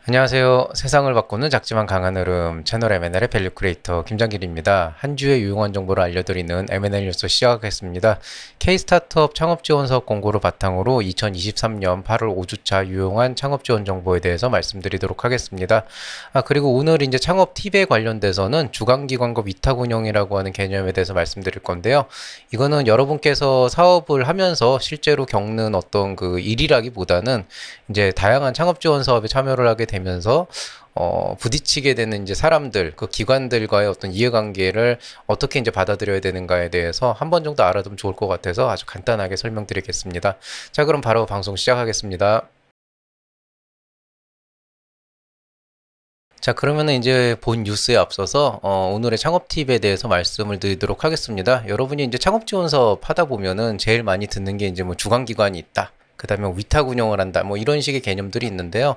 안녕하세요. 세상을 바꾸는 작지만 강한 흐름 채널 M&L의 밸류 크리에이터 김장길입니다. 한 주의 유용한 정보를 알려드리는 M&L 뉴스 시작하겠습니다. K-스타트업 창업지원 사업 공고를 바탕으로 2023년 8월 5주차 유용한 창업지원 정보에 대해서 말씀드리도록 하겠습니다. 그리고 오늘 이제 창업 팁에 관련돼서는 주관기관과 위탁운영이라고 하는 개념에 대해서 말씀드릴 건데요. 이거는 여러분께서 사업을 하면서 실제로 겪는 어떤 그 일이라기보다는 이제 다양한 창업 지원 사업에 참여를 하게 되면서 부딪히게 되는 이제 사람들, 그 기관들과의 어떤 이해관계를 어떻게 이제 받아들여야 되는가에 대해서 한 번 정도 알아두면 좋을 것 같아서 아주 간단하게 설명드리겠습니다. 자, 그럼 바로 방송 시작하겠습니다. 자, 그러면은 이제 본 뉴스에 앞서서 오늘의 창업 팁에 대해서 말씀을 드리도록 하겠습니다. 여러분이 이제 창업 지원 사업 하다 보면은 제일 많이 듣는 게 이제 뭐 주관기관이 있다. 그다음에 위탁 운영을 한다. 뭐 이런 식의 개념들이 있는데요.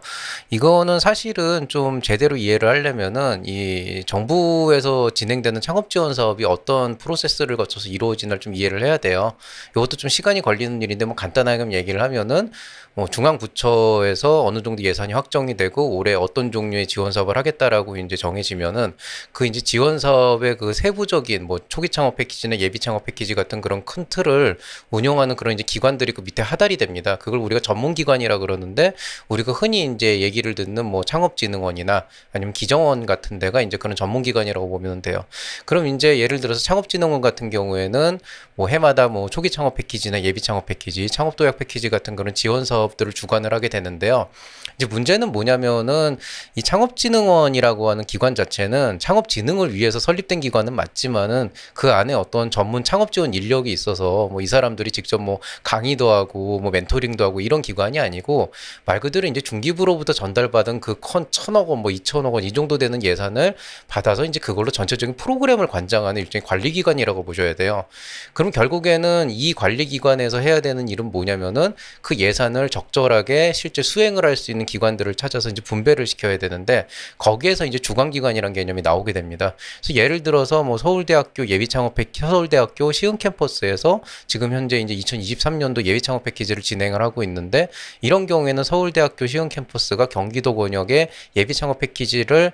이거는 사실은 좀 제대로 이해를 하려면은 이 정부에서 진행되는 창업 지원 사업이 어떤 프로세스를 거쳐서 이루어지는지를 좀 이해를 해야 돼요. 이것도 좀 시간이 걸리는 일인데 뭐 간단하게 얘기를 하면은 뭐 중앙부처에서 어느 정도 예산이 확정이 되고 올해 어떤 종류의 지원 사업을 하겠다라고 이제 정해지면은 그 이제 지원 사업의 그 세부적인 뭐 초기 창업 패키지나 예비 창업 패키지 같은 그런 큰 틀을 운영하는 그런 이제 기관들이 그 밑에 하달이 됩니다. 그걸 우리가 전문기관이라 그러는데 우리가 흔히 이제 얘기를 듣는 뭐 창업진흥원이나 아니면 기정원 같은 데가 이제 그런 전문기관이라고 보면 돼요. 그럼 이제 예를 들어서 창업진흥원 같은 경우에는 뭐 해마다 뭐 초기 창업 패키지나 예비 창업 패키지, 창업 도약 패키지 같은 그런 지원 사업들을 주관을 하게 되는데요. 이제 문제는 뭐냐면은 이 창업진흥원이라고 하는 기관 자체는 창업진흥을 위해서 설립된 기관은 맞지만은 그 안에 어떤 전문 창업 지원 인력이 있어서 뭐 이 사람들이 직접 뭐 강의도 하고 뭐 멘토링도 하고 이런 기관이 아니고 말 그대로 이제 중기부로부터 전달받은 그 천억 원, 뭐 2천억 원 이 정도 되는 예산을 받아서 이제 그걸로 전체적인 프로그램을 관장하는 일종의 관리기관이라고 보셔야 돼요. 그럼 결국에는 이 관리기관에서 해야 되는 일은 뭐냐면은 그 예산을 적절하게 실제 수행을 할 수 있는 기관들을 찾아서 이제 분배를 시켜야 되는데 거기에서 이제 주관기관이라는 개념이 나오게 됩니다. 그래서 예를 들어서 뭐 서울대학교 예비창업 패키지, 서울대학교 시흥캠퍼스에서 지금 현재 이제 2023년도 예비창업 패키지를 진행을 하고 있는데 이런 경우에는 서울대학교 시흥캠퍼스가 경기도 권역의 예비창업 패키지를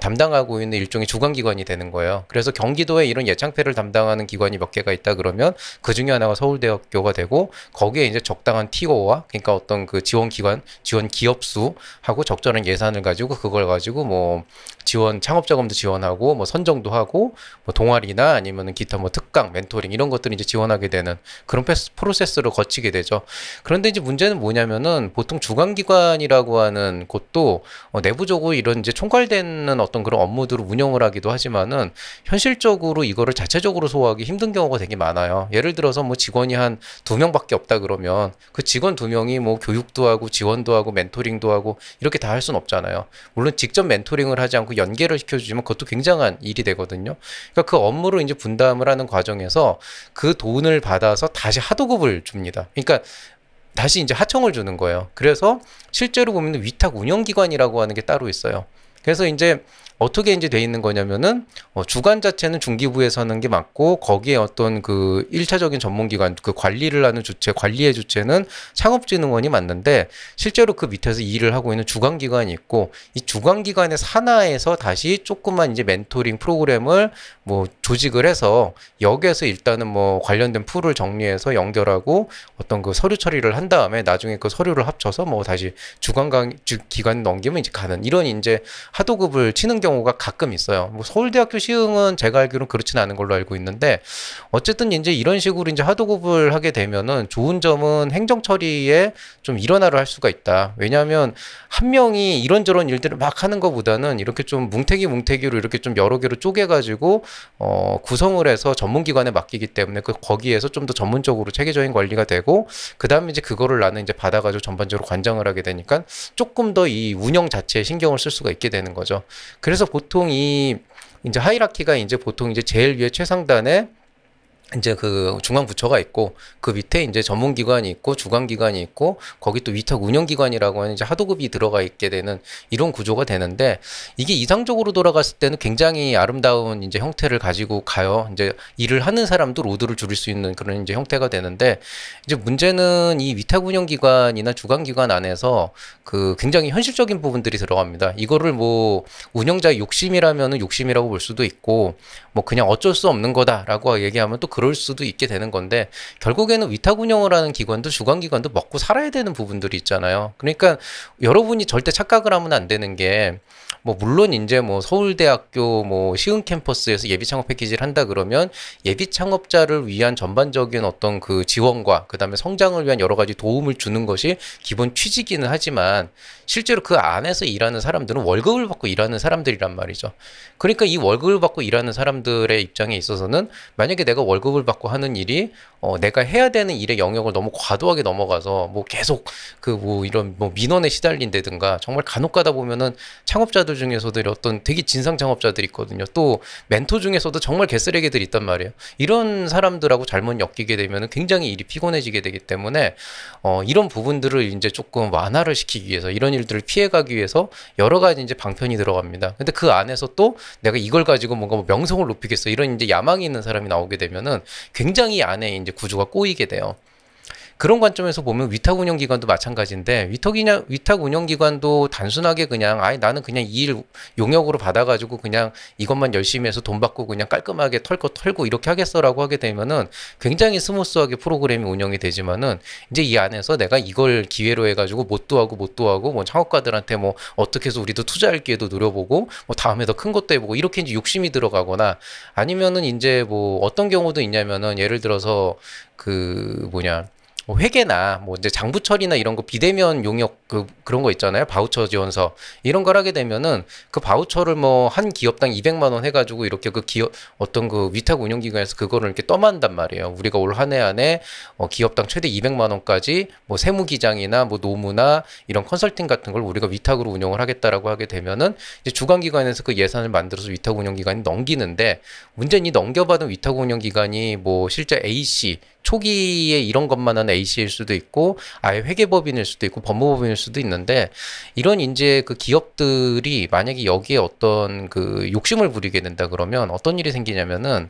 담당하고 있는 일종의 주관기관이 되는 거예요. 그래서 경기도에 이런 예창패를 담당하는 기관이 몇 개가 있다 그러면 그 중에 하나가 서울대학교가 되고 거기에 이제 적당한 티오와 그러니까 어떤 그 지원기관, 지원 기업 수하고 적절한 예산을 가지고 그걸 가지고 뭐 지원 창업 자금도 지원하고 뭐 선정도 하고 뭐 동아리나 아니면은 기타 뭐 특강, 멘토링 이런 것들을 이제 지원하게 되는 그런 프로세스를 거치게 되죠. 그런데 이제 문제는 뭐냐면은 보통 주관기관이라고 하는 곳도 내부적으로 이런 이제 총괄되는 어떤 그런 업무들을 운영을 하기도 하지만은 현실적으로 이거를 자체적으로 소화하기 힘든 경우가 되게 많아요. 예를 들어서 뭐 직원이 한 2명밖에 없다 그러면 그 직원 2명이 뭐 교육도 하고 지원도 하고 멘토링도 하고 이렇게 다 할 수는 없잖아요. 물론 직접 멘토링을 하지 않고 연계를 시켜주지만 그것도 굉장한 일이 되거든요. 그러니까 그 업무를 이제 분담을 하는 과정에서 그 돈을 받아서 다시 하도급을 줍니다. 그러니까 다시 이제 하청을 주는 거예요. 그래서 실제로 보면 위탁 운영기관이라고 하는 게 따로 있어요. 그래서 이제 어떻게 이제 돼 있는 거냐면은 주관 자체는 중기부에서 하는 게 맞고 거기에 어떤 그 1차적인 전문기관 그 관리를 하는 주체 관리의 주체는 창업진흥원이 맞는데 실제로 그 밑에서 일을 하고 있는 주관기관이 있고 이 주관기관의 산하에서 다시 조그만 이제 멘토링 프로그램을 뭐 조직을 해서 여기에서 일단은 뭐 관련된 풀을 정리해서 연결하고 어떤 그 서류 처리를 한 다음에 나중에 그 서류를 합쳐서 뭐 다시 기관 넘기면 이제 가는 이런 이제 하도급을 치는 경우가 가끔 있어요. 뭐 서울대학교 시흥은 제가 알기로는 그렇지는 않은 걸로 알고 있는데 어쨌든 이제 이런 식으로 이제 하도급을 하게 되면은 좋은 점은 행정 처리에 좀 일원화를 할 수가 있다. 왜냐하면 한 명이 이런저런 일들을 막 하는 것보다는 이렇게 좀 뭉태기로 이렇게 좀 여러 개로 쪼개가지고 구성을 해서 전문기관에 맡기기 때문에 거기에서 좀 더 전문적으로 체계적인 관리가 되고 그 다음에 이제 그거를 나는 이제 받아가지고 전반적으로 관장을 하게 되니까 조금 더 이 운영 자체에 신경을 쓸 수가 있게 되는 거죠. 그래서 보통 이 이제 하이라키가 이제 보통 이제 제일 위에 최상단에 이제 그 중앙부처가 있고 그 밑에 이제 전문기관이 있고 주관기관이 있고 거기 또 위탁 운영기관이라고 하는 이제 하도급이 들어가 있게 되는 이런 구조가 되는데 이게 이상적으로 돌아갔을 때는 굉장히 아름다운 이제 형태를 가지고 가요. 이제 일을 하는 사람도 로드를 줄일 수 있는 그런 이제 형태가 되는데 이제 문제는 이 위탁 운영기관이나 주관기관 안에서 그 굉장히 현실적인 부분들이 들어갑니다. 이거를 뭐 운영자의 욕심이라면은 욕심이라고 볼 수도 있고 뭐 그냥 어쩔 수 없는 거다라고 얘기하면 또 그럴 수도 있게 되는 건데 결국에는 위탁 운영을 하는 기관도 주관기관도 먹고 살아야 되는 부분들이 있잖아요. 그러니까 여러분이 절대 착각을 하면 안 되는 게 뭐 물론 이제 뭐 서울대학교 뭐 시흥 캠퍼스에서 예비 창업 패키지를 한다 그러면 예비 창업자를 위한 전반적인 어떤 그 지원과 그다음에 성장을 위한 여러 가지 도움을 주는 것이 기본 취지기는 하지만 실제로 그 안에서 일하는 사람들은 월급을 받고 일하는 사람들이란 말이죠. 그러니까 이 월급을 받고 일하는 사람들의 입장에 있어서는 만약에 내가 월급을 받고 하는 일이 내가 해야 되는 일의 영역을 너무 과도하게 넘어가서 뭐 계속 그 뭐 이런 뭐 민원에 시달린다든가 정말 간혹 가다 보면은 창업자들 중에서도 어떤 되게 진상 창업자들이 있거든요. 또 멘토 중에서도 정말 개쓰레기들이 있단 말이에요. 이런 사람들하고 잘못 엮이게 되면은 굉장히 일이 피곤해지게 되기 때문에 이런 부분들을 이제 조금 완화를 시키기 위해서 이런 일들을 피해가기 위해서 여러 가지 이제 방편이 들어갑니다. 근데 그 안에서 또 내가 이걸 가지고 뭔가 뭐 명성을 높이겠어 이런 이제 야망이 있는 사람이 나오게 되면은 굉장히 안에 이제 구조가 꼬이게 돼요. 그런 관점에서 보면 위탁 운영기관도 마찬가지인데 위탁 운영기관도 단순하게 그냥 아예 나는 그냥 이 일 용역으로 받아가지고 그냥 이것만 열심히 해서 돈 받고 그냥 깔끔하게 털 거 털고 이렇게 하겠어라고 하게 되면은 굉장히 스무스하게 프로그램이 운영이 되지만은 이제 이 안에서 내가 이걸 기회로 해가지고 못도 하고 뭐 창업가들한테 뭐 어떻게 해서 우리도 투자할 기회도 노려보고 뭐 다음에 더 큰 것도 해보고 이렇게 이제 욕심이 들어가거나 아니면은 이제 뭐 어떤 경우도 있냐면은 예를 들어서 그 뭐냐 뭐 회계나 뭐 이제 장부 처리나 이런 거 비대면 용역 그런 거 있잖아요. 바우처 지원서 이런 걸 하게 되면은 그 바우처를 뭐 한 기업당 200만 원 해가지고 이렇게 그 기업 어떤 그 위탁 운영기관에서 그거를 이렇게 떠만단 말이에요. 우리가 올 한 해 안에 기업당 최대 200만 원까지 뭐 세무기장이나 뭐 노무나 이런 컨설팅 같은 걸 우리가 위탁으로 운영을 하겠다라고 하게 되면은 이제 주관기관에서 그 예산을 만들어서 위탁 운영기관이 넘기는데 문제는 이 넘겨받은 위탁 운영기관이 뭐 실제 A씨 초기에 이런 것만 하는 A씨일 수도 있고 아예 회계법인일 수도 있고 법무법인일 수도 있는데 이런 이제 그 기업들이 만약에 여기에 어떤 그 욕심을 부리게 된다 그러면 어떤 일이 생기냐면은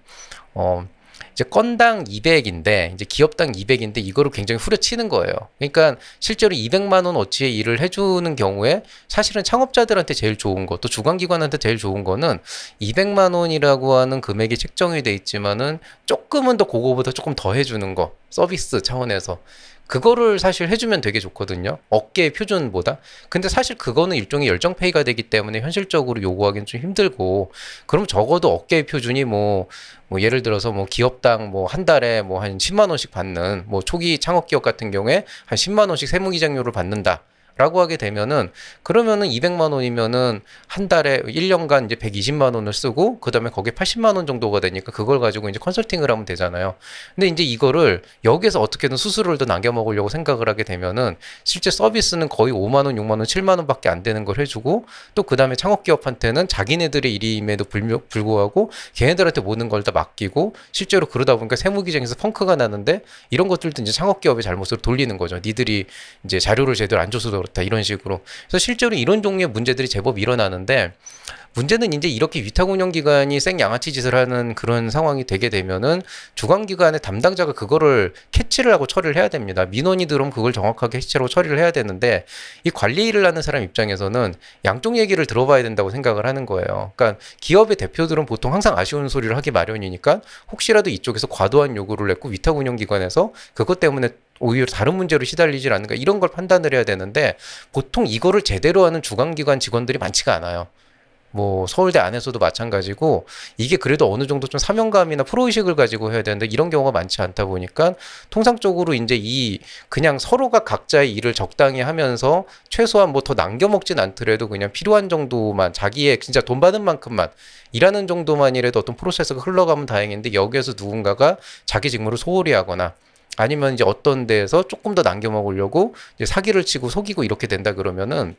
이제 건당 200인데 이제 기업당 200인데 이거를 굉장히 후려치는 거예요. 그러니까 실제로 200만 원 어치의 일을 해주는 경우에 사실은 창업자들한테 제일 좋은 거, 또 주관기관한테 제일 좋은 거는 200만 원이라고 하는 금액이 책정이 돼 있지만은 조금은 더 그거보다 조금 더 해주는 거, 서비스 차원에서. 그거를 사실 해주면 되게 좋거든요. 업계의 표준보다. 근데 사실 그거는 일종의 열정페이가 되기 때문에 현실적으로 요구하기는 좀 힘들고, 그럼 적어도 업계의 표준이 뭐 예를 들어서 뭐 기업당 뭐 한 달에 뭐 한 10만 원씩 받는 뭐 초기 창업 기업 같은 경우에 한 10만 원씩 세무기장료를 받는다. 라고 하게 되면은 그러면은 200만 원이면은 한 달에 1년간 이제 120만 원을 쓰고 그다음에 거기에 80만 원 정도가 되니까 그걸 가지고 이제 컨설팅을 하면 되잖아요. 근데 이제 이거를 여기에서 어떻게든 수수료를 더 남겨 먹으려고 생각을 하게 되면은 실제 서비스는 거의 5만 원, 6만 원, 7만 원밖에 안 되는 걸 해주고 또 그다음에 창업 기업한테는 자기네들의 일임에도 불구하고 걔네들한테 모든 걸 다 맡기고 실제로 그러다 보니까 세무기장에서 펑크가 나는데 이런 것들도 이제 창업 기업의 잘못으로 돌리는 거죠. 니들이 이제 자료를 제대로 안 줘서 그렇다 이런 식으로. 그래서 실제로 이런 종류의 문제들이 제법 일어나는데 문제는 이제 이렇게 위탁 운영기관이 생양아치 짓을 하는 그런 상황이 되게 되면은 주관기관의 담당자가 그거를 캐치를 하고 처리를 해야 됩니다. 민원이 들어오면 그걸 정확하게 캐치하고 처리를 해야 되는데 이 관리 일을 하는 사람 입장에서는 양쪽 얘기를 들어봐야 된다고 생각을 하는 거예요. 그러니까 기업의 대표들은 보통 항상 아쉬운 소리를 하기 마련이니까 혹시라도 이쪽에서 과도한 요구를 했고 위탁 운영기관에서 그것 때문에 오히려 다른 문제로 시달리질 않는가 이런 걸 판단을 해야 되는데 보통 이거를 제대로 하는 주관기관 직원들이 많지가 않아요. 뭐 서울대 안에서도 마찬가지고 이게 그래도 어느 정도 좀 사명감이나 프로의식을 가지고 해야 되는데 이런 경우가 많지 않다 보니까 통상적으로 이제 이 그냥 서로가 각자의 일을 적당히 하면서 최소한 뭐 더 남겨먹진 않더라도 그냥 필요한 정도만 자기의 진짜 돈 받은 만큼만 일하는 정도만이라도 어떤 프로세스가 흘러가면 다행인데 여기에서 누군가가 자기 직무를 소홀히 하거나 아니면 이제 어떤 데에서 조금 더 남겨 먹으려고 이제 사기를 치고 속이고 이렇게 된다 그러면은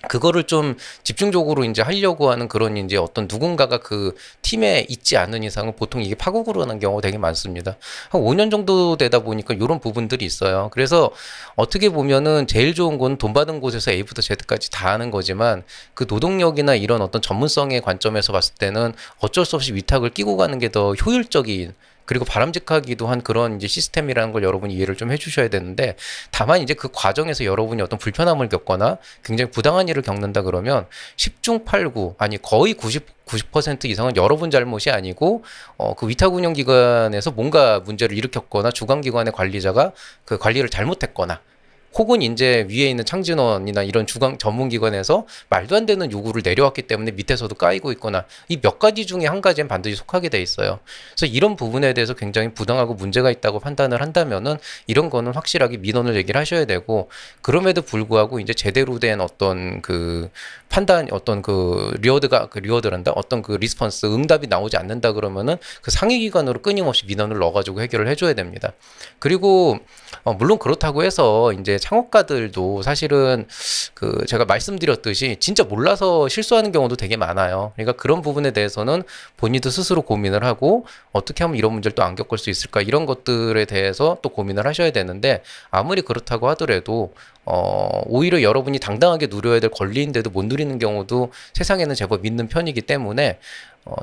그거를 좀 집중적으로 이제 하려고 하는 그런 이제 어떤 누군가가 그 팀에 있지 않은 이상은 보통 이게 파국으로 가는 경우가 되게 많습니다. 한 5년 정도 되다 보니까 이런 부분들이 있어요. 그래서 어떻게 보면은 제일 좋은 건 돈 받은 곳에서 A부터 Z까지 다 하는 거지만 그 노동력이나 이런 어떤 전문성의 관점에서 봤을 때는 어쩔 수 없이 위탁을 끼고 가는 게 더 효율적인 그리고 바람직하기도 한 그런 이제 시스템이라는 걸 여러분이 이해를 좀 해주셔야 되는데 다만 이제 그 과정에서 여러분이 어떤 불편함을 겪거나 굉장히 부당한 일을 겪는다 그러면 10중 8구 아니 거의 90% 이상은 여러분 잘못이 아니고 그 위탁 운영 기관에서 뭔가 문제를 일으켰거나 주관 기관의 관리자가 그 관리를 잘못했거나 혹은 이제 위에 있는 창진원이나 이런 주관 전문기관에서 말도 안 되는 요구를 내려왔기 때문에 밑에서도 까이고 있거나 이 몇 가지 중에 한 가지는 반드시 속하게 돼 있어요. 그래서 이런 부분에 대해서 굉장히 부당하고 문제가 있다고 판단을 한다면은 이런 거는 확실하게 민원을 얘기를 하셔야 되고 그럼에도 불구하고 이제 제대로 된 어떤 그 판단 어떤 그 리워드란다 어떤 그 리스폰스 응답이 나오지 않는다 그러면은 그 상위 기관으로 끊임없이 민원을 넣어가지고 해결을 해줘야 됩니다. 그리고 물론 그렇다고 해서 이제 창업가들도 사실은 그 제가 말씀드렸듯이 진짜 몰라서 실수하는 경우도 되게 많아요. 그러니까 그런 부분에 대해서는 본인도 스스로 고민을 하고 어떻게 하면 이런 문제를 또 안 겪을 수 있을까 이런 것들에 대해서 또 고민을 하셔야 되는데 아무리 그렇다고 하더라도 오히려 여러분이 당당하게 누려야 될 권리인데도 못 누리는 경우도 세상에는 제법 있는 편이기 때문에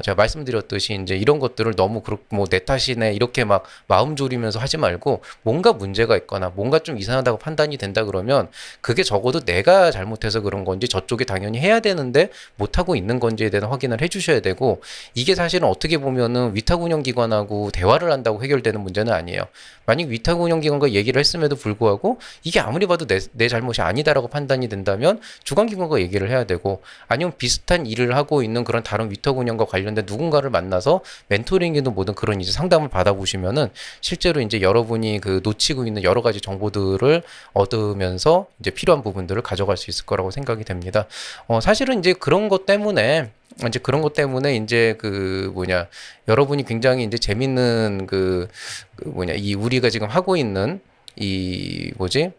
제가 말씀드렸듯이 이제 이런 것들을 너무 뭐 내 탓이네 이렇게 막 마음 졸이면서 하지 말고 뭔가 문제가 있거나 뭔가 좀 이상하다고 판단이 된다 그러면 그게 적어도 내가 잘못해서 그런 건지 저쪽이 당연히 해야 되는데 못하고 있는 건지에 대한 확인을 해주셔야 되고 이게 사실은 어떻게 보면은 위탁운영기관하고 대화를 한다고 해결되는 문제는 아니에요. 만약 위탁운영기관과 얘기를 했음에도 불구하고 이게 아무리 봐도 내 잘못이 아니다라고 판단이 된다면 주관기관과 얘기를 해야 되고 아니면 비슷한 일을 하고 있는 그런 다른 위탁운영과 관련된 누군가를 만나서 멘토링이든 뭐든 그런 이제 상담을 받아보시면은 실제로 이제 여러분이 그 놓치고 있는 여러 가지 정보들을 얻으면서 이제 필요한 부분들을 가져갈 수 있을 거라고 생각이 됩니다. 사실은 이제 그런 것 때문에 이제 그 뭐냐 여러분이 굉장히 이제 재밌는 이 우리가 지금 하고 있는 이 뭐지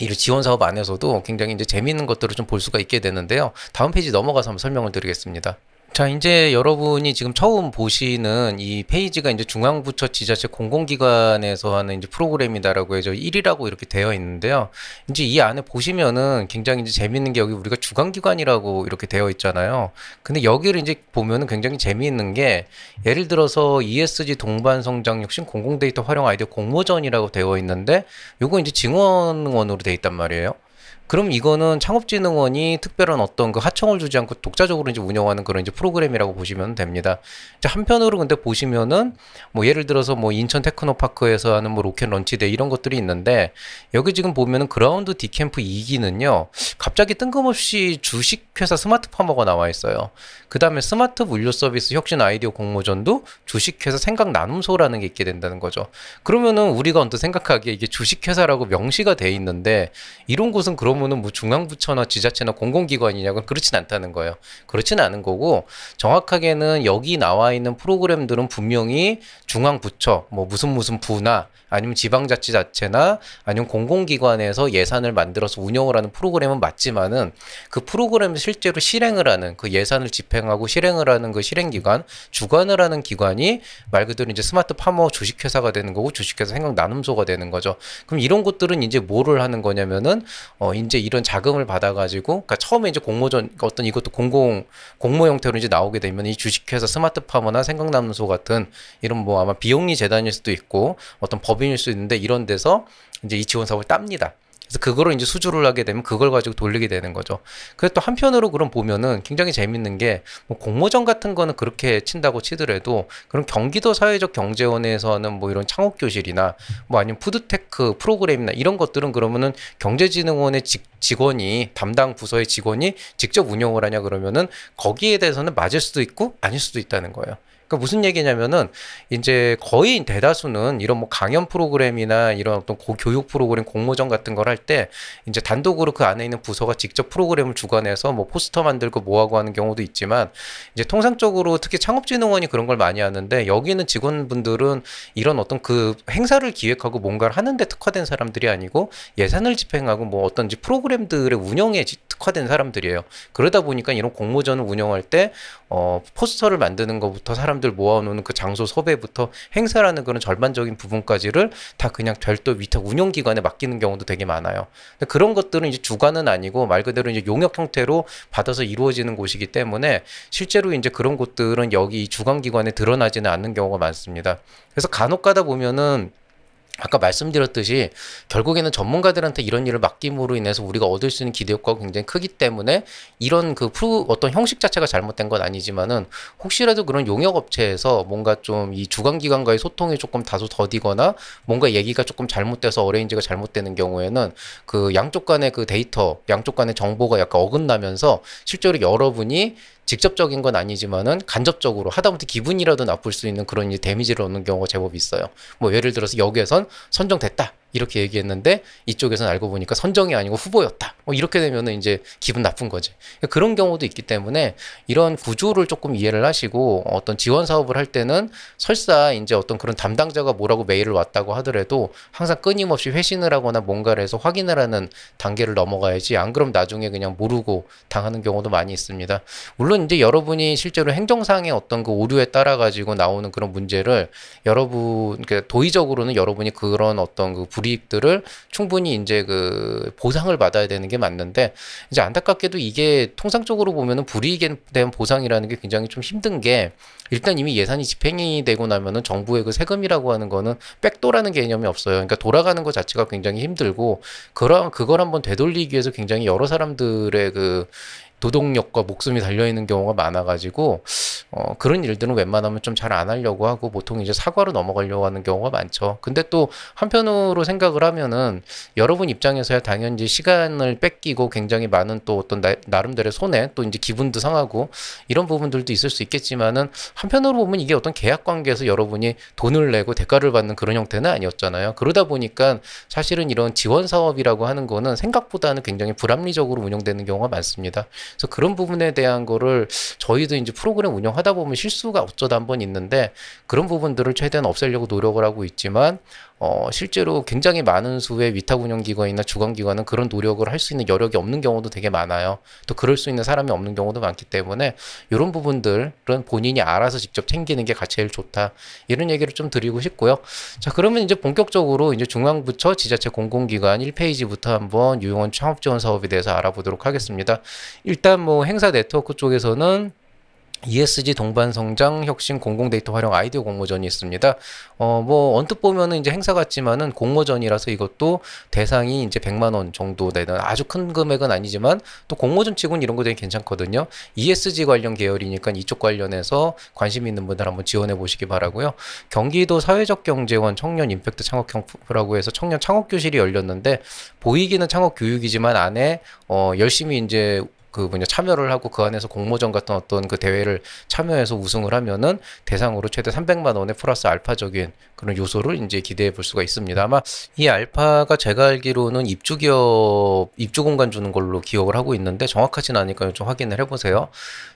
이 지원 사업 안에서도 굉장히 이제 재미있는 것들을 좀 볼 수가 있게 되는데요. 다음 페이지 넘어가서 한번 설명을 드리겠습니다. 자, 이제 여러분이 지금 처음 보시는 이 페이지가 이제 중앙부처 지자체 공공기관에서 하는 이제 프로그램이다라고 해서 1이라고 이렇게 되어 있는데요. 이제 이 안에 보시면은 굉장히 이제 재밌는 게 여기 우리가 주관기관이라고 이렇게 되어 있잖아요. 근데 여기를 이제 보면은 굉장히 재미있는 게 예를 들어서 ESG 동반성장혁신 공공데이터 활용 아이디어 공모전이라고 되어 있는데 요거 이제 증원원으로 되어 있단 말이에요. 그럼 이거는 창업진흥원이 특별한 어떤 그 하청을 주지 않고 독자적으로 이제 운영하는 그런 이제 프로그램이라고 보시면 됩니다. 이제 한편으로 근데 보시면은 뭐 예를 들어서 뭐 인천 테크노파크에서 하는 뭐 로켓 런치데이 이런 것들이 있는데 여기 지금 보면은 그라운드 디캠프 2기는요 갑자기 뜬금없이 주식회사 스마트파머가 나와 있어요. 그 다음에 스마트 물류 서비스 혁신 아이디어 공모전도 주식회사 생각 나눔소라는 게 있게 된다는 거죠. 그러면은 우리가 언뜻 생각하기에 이게 주식회사라고 명시가 돼 있는데 이런 곳은 그러면은 뭐 중앙부처나 지자체나 공공기관이냐고 그렇진 않다는 거예요. 그렇진 않은 거고 정확하게는 여기 나와 있는 프로그램들은 분명히 중앙부처 뭐 무슨 부나 아니면 지방자치자체나 아니면 공공기관에서 예산을 만들어서 운영을 하는 프로그램은 맞지만은 그 프로그램을 실제로 실행을 하는 그 예산을 집행하고 실행을 하는 그 실행기관 주관을 하는 기관이 말 그대로 이제 스마트 파머 주식회사가 되는 거고 주식회사 생각 나눔소가 되는 거죠. 그럼 이런 것들은 이제 뭐를 하는 거냐면은 이제 이런 자금을 받아가지고 그러니까 처음에 이제 공모전 어떤 이것도 공모 형태로 이제 나오게 되면 이 주식회사 스마트 파머나 생각 나눔소 같은 이런 뭐 아마 비영리 재단일 수도 있고 어떤 법인일 수 있는데 이런 데서 이제 이 지원 사업을 땁니다. 그래서 그거를 이제 수주를 하게 되면 그걸 가지고 돌리게 되는 거죠. 그래서 또 한편으로 그럼 보면은 굉장히 재밌는 게 뭐 공모전 같은 거는 그렇게 친다고 치더라도 그런 경기도 사회적 경제원에서 하는 뭐 이런 창업교실이나 뭐 아니면 푸드테크 프로그램이나 이런 것들은 그러면은 경제진흥원의 직원이 담당 부서의 직원이 직접 운영을 하냐 그러면은 거기에 대해서는 맞을 수도 있고 아닐 수도 있다는 거예요. 그러니까 무슨 얘기냐면은 이제 거의 대다수는 이런 뭐 강연 프로그램이나 이런 어떤 교육 프로그램 공모전 같은 걸 할 때 이제 단독으로 그 안에 있는 부서가 직접 프로그램을 주관해서 뭐 포스터 만들고 뭐하고 하는 경우도 있지만 이제 통상적으로 특히 창업진흥원이 그런 걸 많이 하는데 여기는 직원분들은 이런 어떤 그 행사를 기획하고 뭔가를 하는데 특화된 사람들이 아니고 예산을 집행하고 뭐 어떤 프로그램들의 운영에 특화된 사람들이에요. 그러다 보니까 이런 공모전을 운영할 때 포스터를 만드는 것부터 사람들 모아놓는 그 장소 섭외부터 행사라는 그런 절반적인 부분까지를 다 그냥 별도 위탁 운영기관에 맡기는 경우도 되게 많아요. 근데 그런 것들은 이제 주관은 아니고 말 그대로 이제 용역 형태로 받아서 이루어지는 곳이기 때문에 실제로 이제 그런 곳들은 여기 주관기관에 드러나지는 않는 경우가 많습니다. 그래서 간혹 가다 보면은 아까 말씀드렸듯이 결국에는 전문가들한테 이런 일을 맡김으로 인해서 우리가 얻을 수 있는 기대 효과가 굉장히 크기 때문에 이런 그 어떤 형식 자체가 잘못된 건 아니지만은 혹시라도 그런 용역업체에서 뭔가 좀 이 주관기관과의 소통이 조금 다소 더디거나 뭔가 얘기가 조금 잘못돼서 어레인지가 잘못되는 경우에는 그 양쪽 간의 그 데이터, 양쪽 간의 정보가 약간 어긋나면서 실제로 여러분이 직접적인 건 아니지만은 간접적으로 하다못해 기분이라도 나쁠 수 있는 그런 이제 데미지를 얻는 경우가 제법 있어요. 뭐 예를 들어서 여기에선 선정됐다 이렇게 얘기했는데 이쪽에서는 알고 보니까 선정이 아니고 후보였다. 뭐 이렇게 되면은 이제 기분 나쁜 거지. 그런 경우도 있기 때문에 이런 구조를 조금 이해를 하시고 어떤 지원 사업을 할 때는 설사 이제 어떤 그런 담당자가 뭐라고 메일을 왔다고 하더라도 항상 끊임없이 회신을 하거나 뭔가를 해서 확인을 하는 단계를 넘어가야지 안 그럼 나중에 그냥 모르고 당하는 경우도 많이 있습니다. 물론 이제 여러분이 실제로 행정상의 어떤 그 오류에 따라 가지고 나오는 그런 문제를 여러분 그러니까 도의적으로는 여러분이 그런 어떤 그 불이익들을 충분히 이제 그 보상을 받아야 되는 게 맞는데 이제 안타깝게도 이게 통상적으로 보면은 불이익에 대한 보상이라는 게 굉장히 좀 힘든 게 일단 이미 예산이 집행이 되고 나면은 정부의 그 세금이라고 하는 거는 백도라는 개념이 없어요. 그러니까 돌아가는 것 자체가 굉장히 힘들고 그걸 한번 되돌리기 위해서 굉장히 여러 사람들의 그 노동력과 목숨이 달려있는 경우가 많아가지고 그런 일들은 웬만하면 좀 잘 안 하려고 하고 보통 이제 사과로 넘어가려고 하는 경우가 많죠. 근데 또 한편으로 생각을 하면은 여러분 입장에서야 당연히 시간을 뺏기고 굉장히 많은 또 어떤 나름대로의 손해 또 이제 기분도 상하고 이런 부분들도 있을 수 있겠지만은 한편으로 보면 이게 어떤 계약 관계에서 여러분이 돈을 내고 대가를 받는 그런 형태는 아니었잖아요. 그러다 보니까 사실은 이런 지원 사업이라고 하는 거는 생각보다는 굉장히 불합리적으로 운영되는 경우가 많습니다. 그래서 그런 부분에 대한 거를 저희도 이제 프로그램 운영하다 보면 실수가 어쩌다 한 번 있는데 그런 부분들을 최대한 없애려고 노력을 하고 있지만 실제로 굉장히 많은 수의 위탁 운영기관이나 주관기관은 그런 노력을 할 수 있는 여력이 없는 경우도 되게 많아요. 또 그럴 수 있는 사람이 없는 경우도 많기 때문에 이런 부분들은 본인이 알아서 직접 챙기는 게 제일 좋다. 이런 얘기를 좀 드리고 싶고요. 자, 그러면 이제 본격적으로 이제 중앙부처 지자체 공공기관 1페이지부터 한번 유용한 창업 지원 사업에 대해서 알아보도록 하겠습니다. 일단 뭐 행사 네트워크 쪽에서는 ESG 동반 성장 혁신 공공 데이터 활용 아이디어 공모전이 있습니다. 뭐 언뜻 보면은 이제 행사 같지만은 공모전이라서 이것도 대상이 이제 100만 원 정도 되는 아주 큰 금액은 아니지만 또 공모전 치고는 이런 거 되게 괜찮거든요. ESG 관련 계열이니까 이쪽 관련해서 관심 있는 분들 한번 지원해 보시기 바라고요. 경기도 사회적 경제원 청년 임팩트 창업 캠프라고 해서 청년 창업 교실이 열렸는데 보이기는 창업 교육이지만 안에 열심히 이제 참여를 하고 그 안에서 공모전 같은 어떤 그 대회를 참여해서 우승을 하면은 대상으로 최대 300만 원의 플러스 알파적인 그런 요소를 이제 기대해 볼 수가 있습니다. 아마 이 알파가 제가 알기로는 입주 공간 주는 걸로 기억을 하고 있는데 정확하진 않으니까 좀 확인을 해보세요.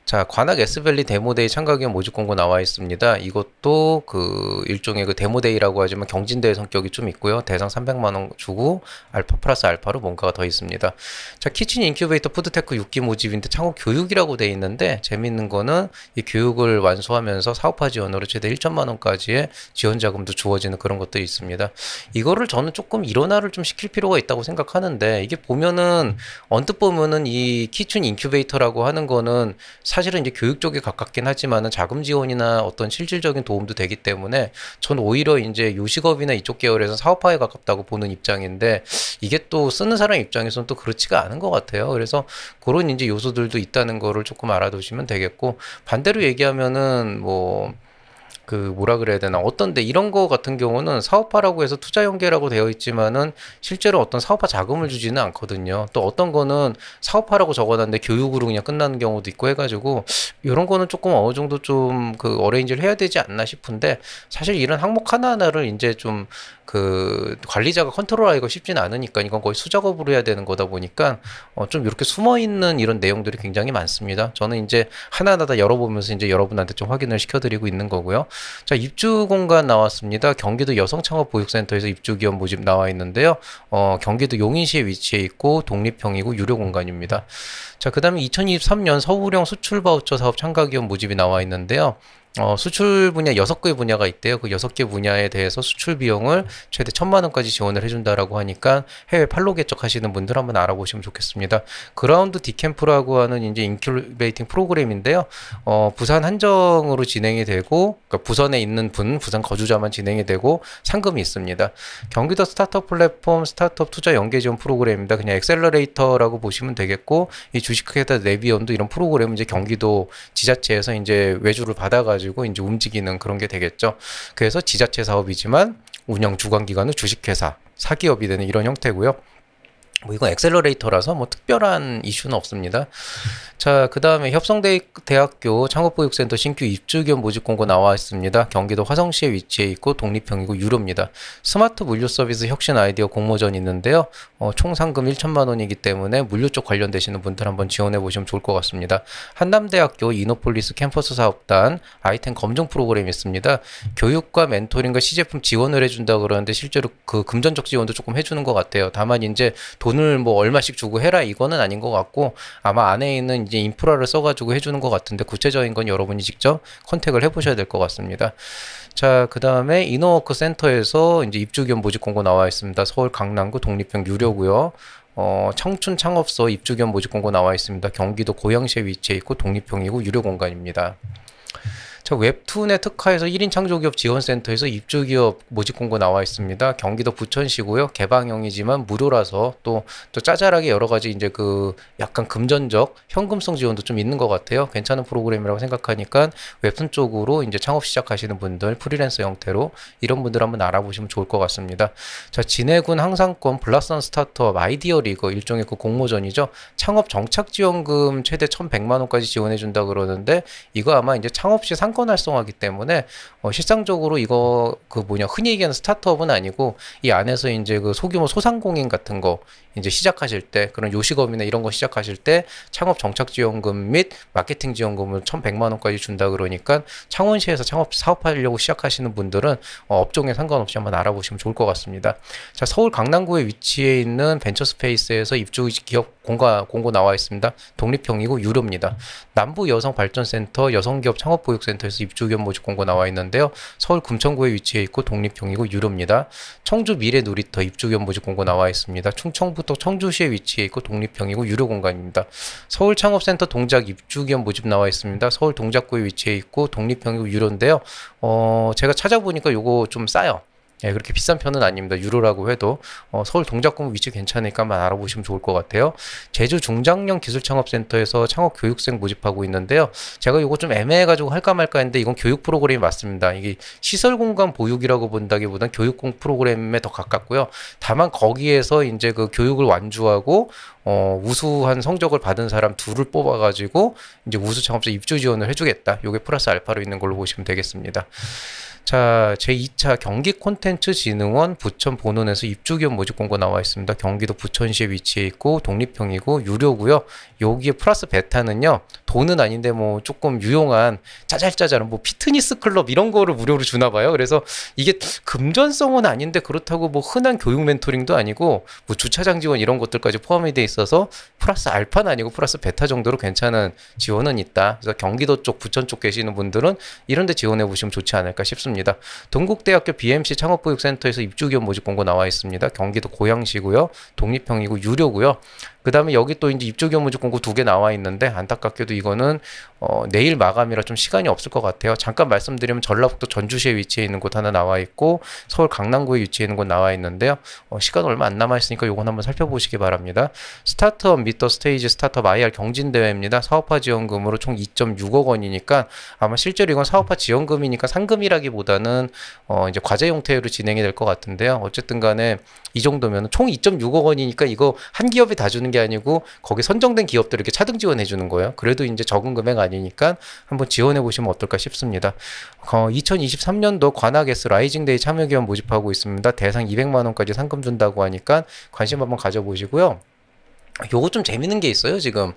자, 관악 S밸리 데모데이 참가기원 모집 공고 나와 있습니다. 이것도 그 일종의 그 데모데이라고 하지만 경진대회 성격이 좀 있고요. 대상 300만 원 주고 알파 플러스 알파로 뭔가가 더 있습니다. 자, 키친 인큐베이터 푸드테크 6기 모집인데 창업 교육이라고 돼 있는데 재밌는 거는 이 교육을 완수하면서 사업화 지원으로 최대 1천만 원까지의 지원 자금도 주어지는 그런 것들이 있습니다. 이거를 저는 조금 일원화를 좀 시킬 필요가 있다고 생각하는데 이게 보면은 언뜻 보면은 이 키친 인큐베이터라고 하는 거는 사실은 이제 교육 쪽에 가깝긴 하지만은 자금 지원이나 어떤 실질적인 도움도 되기 때문에 전 오히려 이제 요식업이나 이쪽 계열에서 사업화에 가깝다고 보는 입장인데 이게 또 쓰는 사람 입장에서는 또 그렇지가 않은 것 같아요. 그래서 그런 이제 요소들도 있다는 거를 조금 알아두시면 되겠고 반대로 얘기하면은 뭐 뭐라 그래야 되나, 어떤데 이런 거 같은 경우는 사업화라고 해서 투자 연계라고 되어 있지만은 실제로 어떤 사업화 자금을 주지는 않거든요. 또 어떤 거는 사업화라고 적어놨는데 교육으로 그냥 끝나는 경우도 있고 해가지고 이런 거는 조금 어느 정도 좀 어레인지를 해야 되지 않나 싶은데, 사실 이런 항목 하나하나를 이제 좀 관리자가 컨트롤하기가 쉽지는 않으니까 이건 거의 수작업으로 해야 되는 거다 보니까 좀 이렇게 숨어 있는 이런 내용들이 굉장히 많습니다. 저는 이제 하나하나 다 열어보면서 이제 여러분한테 좀 확인을 시켜드리고 있는 거고요. 자, 입주 공간 나왔습니다. 경기도 여성창업보육센터에서 입주기업 모집 나와 있는데요. 경기도 용인시에 위치해 있고 독립형이고 유료 공간입니다. 자, 그 다음에 2023년 서울형 수출 바우처 사업 참가기업 모집이 나와 있는데요. 수출 분야 6개 분야가 있대요. 그 6개 분야에 대해서 수출 비용을 최대 1,000만 원까지 지원을 해준다라고 하니까 해외 판로 개척하시는 분들 한번 알아보시면 좋겠습니다. 그라운드 디캠프라고 하는 이제 인큐베이팅 프로그램인데요. 부산 한정으로 진행이 되고, 그러니까 부산에 있는 부산 거주자만 진행이 되고 상금이 있습니다. 경기도 스타트업 플랫폼 스타트업 투자 연계 지원 프로그램입니다. 그냥 엑셀러레이터라고 보시면 되겠고, 이 주식회사 네비온도 이런 프로그램은 이제 경기도 지자체에서 이제 외주를 받아가지고 이제 움직이는 그런 게 되겠죠. 그래서 지자체 사업이지만 운영 주관 기관은 주식회사, 사기업이 되는 이런 형태고요. 이건 엑셀러레이터라서 특별한 이슈는 없습니다. 자, 그 다음에 협성대학교 창업보육센터 신규 입주기업 모집 공고 나와 있습니다. 경기도 화성시에 위치해 있고 독립형이고 유료입니다. 스마트 물류 서비스 혁신 아이디어 공모전 있는데요. 총 상금 1,000만 원이기 때문에 물류 쪽 관련되시는 분들 한번 지원해 보시면 좋을 것 같습니다. 한남대학교 이노폴리스 캠퍼스 사업단 아이템 검증 프로그램이 있습니다. 교육과 멘토링과 시제품 지원을 해준다 그러는데 실제로 금전적 지원도 조금 해주는 것 같아요. 다만 이제 돈을 얼마씩 주고 해라 이거는 아닌 것 같고, 아마 안에 있는 이제 인프라를 써가지고 해주는 것 같은데 구체적인 건 여러분이 직접 컨택을 해보셔야 될 것 같습니다. 자, 그 다음에 이노워크 센터에서 이제 입주기업 모집 공고 나와 있습니다. 서울 강남구 독립형 유료고요. 청춘 창업소 입주기업 모집 공고 나와 있습니다. 경기도 고양시에 위치해 있고 독립형이고 유료 공간입니다. 자, 웹툰에 특화해서 1인 창조기업 지원센터에서 입주기업 모집 공고 나와 있습니다. 경기도 부천시고요. 개방형이지만 무료라서 또 짜잘하게 여러 가지 이제 약간 금전적 현금성 지원도 좀 있는 것 같아요. 괜찮은 프로그램이라고 생각하니까 웹툰 쪽으로 이제 창업 시작하시는 분들, 프리랜서 형태로 이런 분들 한번 알아보시면 좋을 것 같습니다. 자, 진해군 항상권 블라썸 스타트업 아이디어 리그 일종의 공모전이죠. 창업 정착 지원금 최대 1,100만 원까지 지원해 준다 그러는데, 이거 아마 이제 창업 시 상권 활성화하기 때문에 실상적으로 이거 흔히 얘기하는 스타트업은 아니고, 이 안에서 이제 소규모 소상공인 같은 거 이제 시작하실 때, 그런 요식업이나 이런 거 시작하실 때 창업 정착 지원금 및 마케팅 지원금을 1,100만 원까지 준다 그러니까 창원시에서 창업 사업하려고 시작하시는 분들은 업종에 상관없이 한번 알아보시면 좋을 것 같습니다. 자, 서울 강남구에 위치해 있는 벤처스페이스에서 입주 기업 공고 나와 있습니다. 독립형이고 유료입니다. 남부여성발전센터 여성기업 창업보육센터에서 입주기업 모집 공고 나와 있는데요. 서울 금천구에 위치해 있고 독립형이고 유료입니다. 청주 미래놀이터 입주기업 모집 공고 나와 있습니다. 충청부터 청주시에 위치해 있고 독립형이고 유료 공간입니다. 서울창업센터 동작 입주기업 모집 나와 있습니다. 서울 동작구에 위치해 있고 독립형이고 유료인데요. 제가 찾아보니까 요거 좀 싸요. 예, 그렇게 비싼 편은 아닙니다. 유로라고 해도 서울 동작구 위치 괜찮으니까 한번 알아보시면 좋을 것 같아요. 제주 중장년 기술창업센터에서 창업 교육생 모집하고 있는데요. 제가 이거 좀 애매해가지고 할까 말까 했는데 이건 교육 프로그램이 맞습니다. 이게 시설공간 보육이라고 본다기보다는 교육 프로그램에 더 가깝고요. 다만 거기에서 이제 교육을 완주하고 우수한 성적을 받은 사람 둘을 뽑아가지고 이제 우수 창업자 입주 지원을 해주겠다. 요게 플러스 알파로 있는 걸로 보시면 되겠습니다. 자, 제2차 경기콘텐츠진흥원 부천 본원에서 입주기업 모집 공고 나와 있습니다. 경기도 부천시에 위치해 있고 독립형이고 유료고요. 여기에 플러스 베타는요, 돈은 아닌데 조금 유용한 짜잘짜잘한 피트니스 클럽 이런 거를 무료로 주나 봐요. 그래서 이게 금전성은 아닌데 그렇다고 흔한 교육 멘토링도 아니고 주차장 지원 이런 것들까지 포함이 돼 있어서 플러스 알파는 아니고 플러스 베타 정도로 괜찮은 지원은 있다. 그래서 경기도 쪽 부천 쪽 계시는 분들은 이런 데 지원해 보시면 좋지 않을까 싶습니다. 동국대학교 BMC 창업보육센터에서 입주기업 모집 공고 나와 있습니다. 경기도 고양시고요. 독립형이고 유료고요. 그 다음에 여기 또 이제 입주기업 모집 공고 두 개 나와 있는데 안타깝게도 이거는 내일 마감이라 좀 시간이 없을 것 같아요. 잠깐 말씀드리면 전라북도 전주시에 위치해 있는 곳 하나 나와 있고 서울 강남구에 위치해 있는 곳 나와 있는데요. 시간 얼마 안 남아 있으니까 요건 한번 살펴보시기 바랍니다. 스타트업 미터 스테이지 스타트업 IR 경진대회입니다. 사업화 지원금으로 총 2.6억 원이니까 아마 실제로 이건 사업화 지원금이니까 상금이라기보다는 이제 과제 형태로 진행이 될 것 같은데요. 어쨌든 간에 이 정도면 총 2.6억 원이니까 이거 한 기업이 다 주는 게 아니고 거기 선정된 기업들 이렇게 차등 지원해 주는 거예요. 그래도 이제 적은 금액 아니니까 한번 지원해 보시면 어떨까 싶습니다. 2023년도 관악S 라이징데이 참여기업 모집하고 있습니다. 대상 200만 원까지 상금 준다고 하니까 관심 한번 가져보시고요. 요거 좀 재밌는 게 있어요. 지금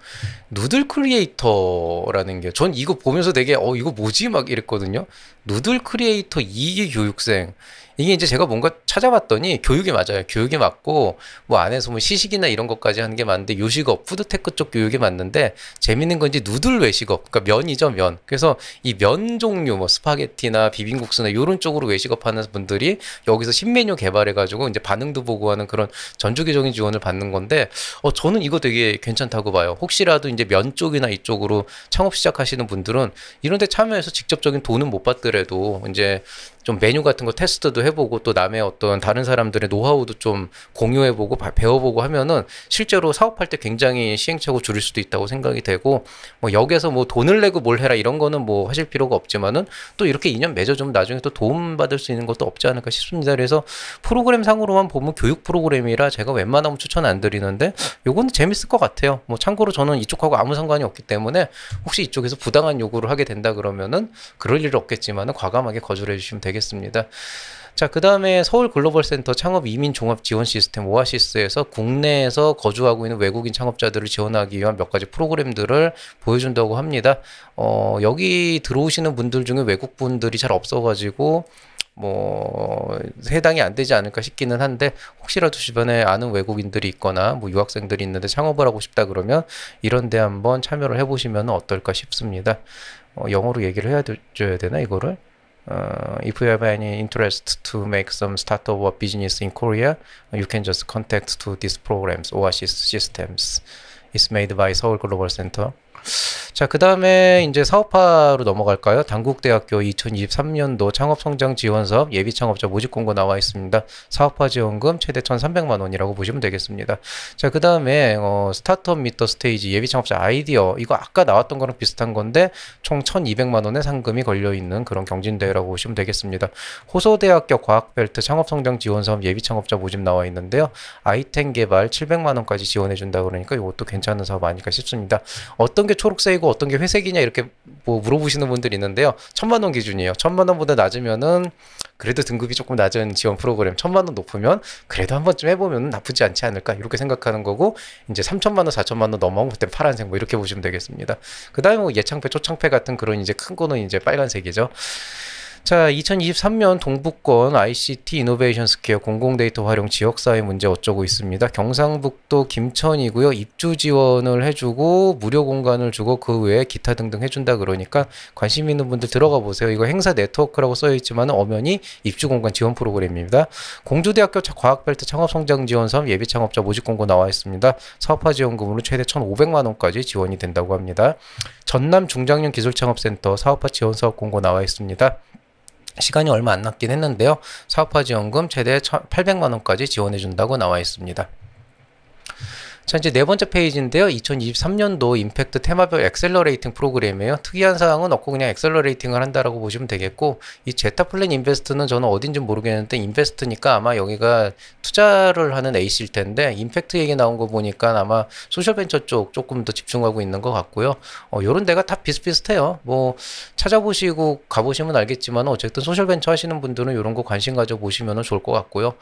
누들 크리에이터라는 게 전 이거 보면서 되게 이거 뭐지 막 이랬거든요. 누들 크리에이터 2기 교육생, 이게 이제 제가 뭔가 찾아봤더니 교육이 맞아요. 교육이 맞고 뭐 안에서 뭐 시식이나 이런 것까지 하는 게 맞는데 요식업, 푸드테크 쪽 교육이 맞는데 재밌는 건지 누들 외식업, 그러니까 면이죠, 면. 그래서 이 면 종류 뭐 스파게티나 비빔국수나 이런 쪽으로 외식업 하는 분들이 여기서 신메뉴 개발해 가지고 이제 반응도 보고 하는 그런 전주기적인 지원을 받는 건데 저는 이거 되게 괜찮다고 봐요. 혹시라도 이제 면 쪽이나 이쪽으로 창업 시작하시는 분들은 이런 데 참여해서 직접적인 돈은 못 받더라도 이제 좀 메뉴 같은 거 테스트도 해보고 또 남의 어떤 다른 사람들의 노하우도 좀 공유해보고 배워보고 하면은 실제로 사업할 때 굉장히 시행착오 줄일 수도 있다고 생각이 되고, 뭐 역에서 뭐 돈을 내고 뭘 해라 이런 거는 뭐 하실 필요가 없지만은 또 이렇게 인연 맺어주면 나중에 또 도움 받을 수 있는 것도 없지 않을까 싶습니다. 그래서 프로그램 상으로만 보면 교육 프로그램이라 제가 웬만하면 추천 안 드리는데 요거는 재밌을 것 같아요. 뭐 참고로 저는 이쪽하고 아무 상관이 없기 때문에 혹시 이쪽에서 부당한 요구를 하게 된다 그러면은 그럴 일은 없겠지만은 과감하게 거절해 주시면 되겠습니다. 자, 그 다음에 서울 글로벌 센터 창업 이민 종합 지원 시스템 오아시스에서 국내에서 거주하고 있는 외국인 창업자들을 지원하기 위한 몇 가지 프로그램들을 보여준다고 합니다. 여기 들어오시는 분들 중에 외국 분들이 잘 없어가지고 뭐 해당이 안 되지 않을까 싶기는 한데 혹시라도 주변에 아는 외국인들이 있거나 뭐 유학생들이 있는데 창업을 하고 싶다 그러면 이런 데 한번 참여를 해보시면 어떨까 싶습니다. 영어로 얘기를 해줘야 되나 이거를? If you have any interest to make some startup or business in Korea, you can just contact to these programs, Oasis Systems. It's made by Seoul Global Center. 자, 그 다음에 이제 사업화로 넘어갈까요? 단국대학교 2023년도 창업성장지원사업 예비창업자 모집공고 나와 있습니다. 사업화 지원금 최대 1,300만 원이라고 보시면 되겠습니다. 자, 그 다음에 스타트업 미터 스테이지 예비창업자 아이디어, 이거 아까 나왔던 거랑 비슷한 건데 총 1,200만 원의 상금이 걸려있는 그런 경진대회라고 보시면 되겠습니다. 호서대학교 과학벨트 창업성장지원사업 예비창업자 모집 나와 있는데요. 아이템 개발 700만 원까지 지원해준다 그러니까 이것도 괜찮은 사업 아닐까 싶습니다. 어떤 게 초록색이고 어떤 게 회색이냐 이렇게 뭐 물어보시는 분들이 있는데요. 1,000만 원 기준이에요. 1,000만 원보다 낮으면은 그래도 등급이 조금 낮은 지원 프로그램, 1,000만 원 높으면 그래도 한 번쯤 해보면 나쁘지 않지 않을까 이렇게 생각하는 거고, 이제 3,000만 원, 4,000만 원 넘어가면 그때 파란색 뭐 이렇게 보시면 되겠습니다. 그 다음에 뭐 예창패, 초창패 같은 그런 이제 큰 거는 이제 빨간색이죠. 자, 2023년 동북권 ICT 이노베이션 스퀘어 공공데이터 활용 지역사회 문제 어쩌고 있습니다. 경상북도 김천이고요. 입주 지원을 해주고 무료 공간을 주고 그 외에 기타 등등 해준다 그러니까 관심 있는 분들 들어가 보세요. 이거 행사 네트워크라고 써있지만 엄연히 입주 공간 지원 프로그램입니다. 공주대학교 과학벨트 창업성장지원사업 예비창업자 모집공고 나와 있습니다. 사업화 지원금으로 최대 1,500만 원까지 지원이 된다고 합니다. 전남 중장년 기술창업센터 사업화 지원사업 공고 나와 있습니다. 시간이 얼마 안 남긴 했는데요. 사업화 지원금 최대 800만 원까지 지원해 준다고 나와 있습니다. 자, 이제 네 번째 페이지인데요. 2023년도 임팩트 테마별 엑셀러레이팅 프로그램이에요. 특이한 사항은 없고 그냥 엑셀러레이팅을 한다라고 보시면 되겠고, 이 제타플랜 인베스트는 저는 어딘지 모르겠는데 인베스트니까 아마 여기가 투자를 하는 A실 텐데, 임팩트 얘기 나온 거 보니까 아마 소셜벤처 쪽 조금 더 집중하고 있는 것 같고요. 요런 데가 다 비슷비슷해요. 뭐 찾아보시고 가보시면 알겠지만 어쨌든 소셜벤처 하시는 분들은 이런 거 관심 가져보시면 좋을 것 같고요.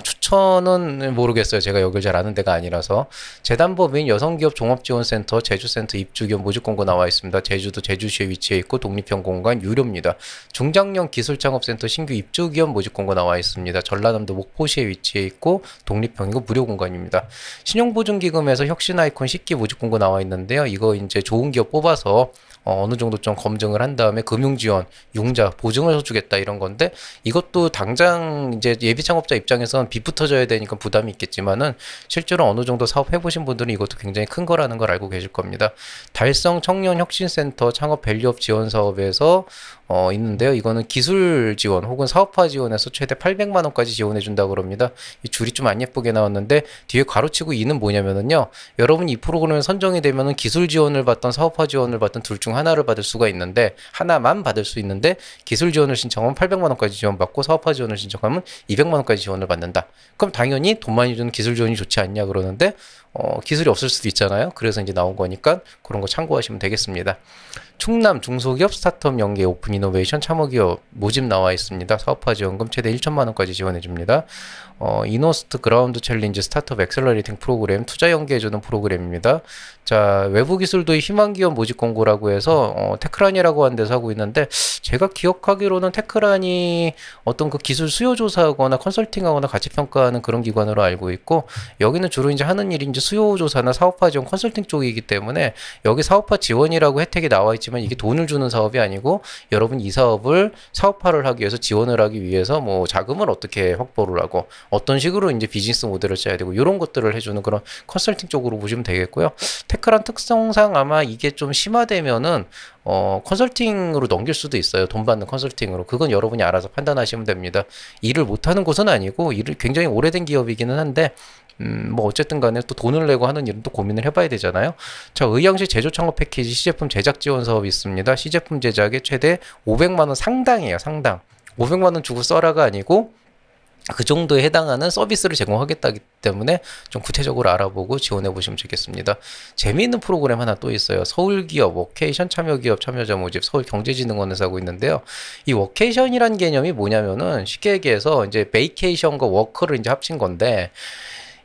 추천은 모르겠어요. 제가 여길 잘 아는 데가 아니라서. 재단법인 여성기업 종합지원센터 제주센터 입주기업 모집공고 나와 있습니다. 제주도 제주시에 위치해 있고 독립형 공간 유료입니다. 중장년 기술창업센터 신규 입주기업 모집공고 나와 있습니다. 전라남도 목포시에 위치해 있고 독립형이고 무료 공간입니다. 신용보증기금에서 혁신아이콘 10기 모집공고 나와 있는데요. 이거 이제 좋은 기업 뽑아서 어느 정도 좀 검증을 한 다음에 금융지원, 융자, 보증을 해주겠다 이런 건데, 이것도 당장 이제 예비 창업자 입장에서는 빚부터 져야 되니까 부담이 있겠지만은 실제로 어느 정도 사업 창업 해보신 분들은 이것도 굉장히 큰 거라는 걸 알고 계실 겁니다. 달성 청년혁신센터 창업 밸류업 지원 사업에서 있는데요. 이거는 기술 지원 혹은 사업화 지원에서 최대 800만 원까지 지원해 준다고 그럽니다. 이 줄이 좀 안 예쁘게 나왔는데 뒤에 가로치고 2는 뭐냐면은요. 여러분이 이 프로그램에 선정이 되면은 기술 지원을 받던 사업화 지원을 받던 둘 중 하나를 받을 수가 있는데 하나만 받을 수 있는데 기술 지원을 신청하면 800만 원까지 지원받고 사업화 지원을 신청하면 200만 원까지 지원을 받는다. 그럼 당연히 돈 많이 주는 기술 지원이 좋지 않냐 그러는데 기술이 없을 수도 있잖아요. 그래서 이제 나온 거니까 그런 거 참고하시면 되겠습니다. 충남 중소기업 스타트업 연계 오픈 이노베이션 참여기업 모집 나와 있습니다. 사업화 지원금 최대 1천만 원까지 지원해 줍니다. 이노스트 그라운드 챌린지 스타트업 엑셀러레이팅 프로그램 투자 연계해주는 프로그램입니다. 자, 외부 기술도의 희망기업 모집 공고라고 해서 테크란이라고 하는 데서 하고 있는데 제가 기억하기로는 테크란이 어떤 그 기술 수요 조사하거나 컨설팅하거나 가치 평가하는 그런 기관으로 알고 있고 여기는 주로 이제 하는 일이 이제 수요 조사나 사업화 지원 컨설팅 쪽이기 때문에 여기 사업화 지원이라고 혜택이 나와 있지만 이게 돈을 주는 사업이 아니고 여러분 이 사업을 사업화를 하기 위해서 지원을 하기 위해서 뭐 자금을 어떻게 확보를 하고 어떤 식으로 이제 비즈니스 모델을 짜야 되고 이런 것들을 해주는 그런 컨설팅 쪽으로 보시면 되겠고요. 테크란 특성상 아마 이게 좀 심화되면은 컨설팅으로 넘길 수도 있어요. 돈 받는 컨설팅으로. 그건 여러분이 알아서 판단하시면 됩니다. 일을 못하는 곳은 아니고 일을 굉장히 오래된 기업이기는 한데 뭐 어쨌든 간에 또 돈을 내고 하는 일은 또 고민을 해봐야 되잖아요. 자, 의왕시 제조 창업 패키지 시제품 제작 지원 사업이 있습니다. 시제품 제작에 최대 500만 원 상당이에요. 상당. 500만 원 주고 써라가 아니고 그 정도에 해당하는 서비스를 제공하겠다기 때문에 좀 구체적으로 알아보고 지원해 보시면 좋겠습니다. 재미있는 프로그램 하나 또 있어요. 서울기업 워케이션 참여기업 참여자 모집 서울경제진흥원에서 하고 있는데요. 이 워케이션이란 개념이 뭐냐면은 쉽게 얘기해서 이제 베이케이션과 워크를 이제 합친 건데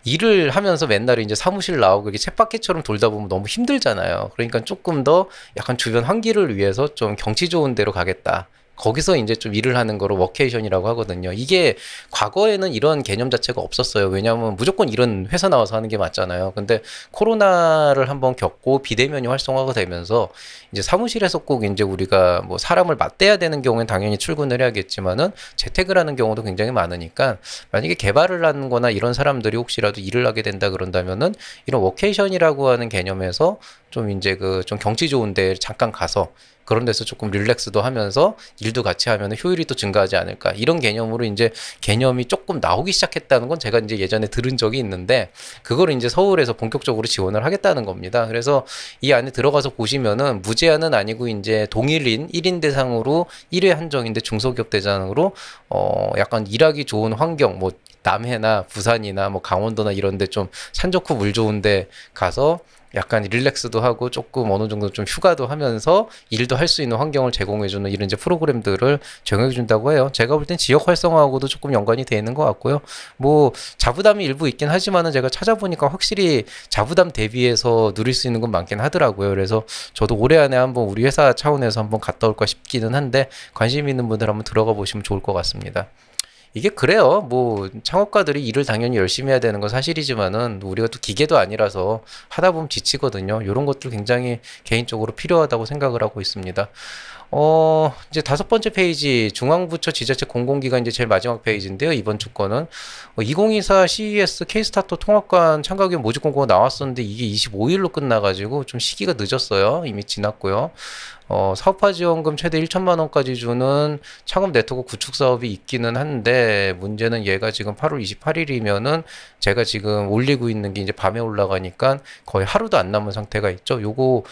일을 하면서 맨날 이제 사무실 나오고 이렇게 쳇바퀴처럼 돌다 보면 너무 힘들잖아요. 그러니까 조금 더 약간 주변 환기를 위해서 좀 경치 좋은 데로 가겠다. 거기서 이제 좀 일을 하는 거로 워케이션이라고 하거든요. 이게 과거에는 이런 개념 자체가 없었어요. 왜냐하면 무조건 이런 회사 나와서 하는 게 맞잖아요. 근데 코로나를 한번 겪고 비대면이 활성화가 되면서 이제 사무실에서 꼭 이제 우리가 뭐 사람을 맞대야 되는 경우엔 당연히 출근을 해야겠지만은 재택을 하는 경우도 굉장히 많으니까 만약에 개발을 하는 거나 이런 사람들이 혹시라도 일을 하게 된다 그런다면은 이런 워케이션이라고 하는 개념에서 좀 이제 그 좀 경치 좋은 데 잠깐 가서 그런 데서 조금 릴렉스도 하면서 일도 같이 하면 효율이 또 증가하지 않을까. 이런 개념으로 이제 개념이 조금 나오기 시작했다는 건 제가 이제 예전에 들은 적이 있는데 그거를 이제 서울에서 본격적으로 지원을 하겠다는 겁니다. 그래서 이 안에 들어가서 보시면은 무제한은 아니고 이제 동일인 1인 대상으로 1회 한정인데 중소기업 대상으로 약간 일하기 좋은 환경 뭐 남해나 부산이나 뭐 강원도나 이런 데 좀 산 좋고 물 좋은 데 가서 약간 릴렉스도 하고 조금 어느 정도 좀 휴가도 하면서 일도 할 수 있는 환경을 제공해주는 이런 이제 프로그램들을 적용해준다고 해요. 제가 볼 땐 지역 활성화하고도 조금 연관이 돼 있는 것 같고요. 뭐 자부담이 일부 있긴 하지만은 제가 찾아보니까 확실히 자부담 대비해서 누릴 수 있는 건 많긴 하더라고요. 그래서 저도 올해 안에 한번 우리 회사 차원에서 한번 갔다 올까 싶기는 한데 관심 있는 분들 한번 들어가 보시면 좋을 것 같습니다. 이게 그래요. 뭐 창업가들이 일을 당연히 열심히 해야 되는 건 사실이지만은 우리가 또 기계도 아니라서 하다 보면 지치거든요. 이런 것들 굉장히 개인적으로 필요하다고 생각을 하고 있습니다. 이제 5번째 페이지 중앙부처 지자체 공공기관 이제 제일 마지막 페이지인데요. 이번 주권은 2024 CES K스타터 통합관 참가기업 모집 공고가 나왔었는데 이게 25일로 끝나가지고 좀 시기가 늦었어요. 이미 지났고요. 사업화 지원금 최대 1천만 원까지 주는 창업 네트워크 구축 사업이 있기는 한데 문제는 얘가 지금 8월 28일이면은 제가 지금 올리고 있는 게 이제 밤에 올라가니까 거의 하루도 안 남은 상태가 있죠. 요거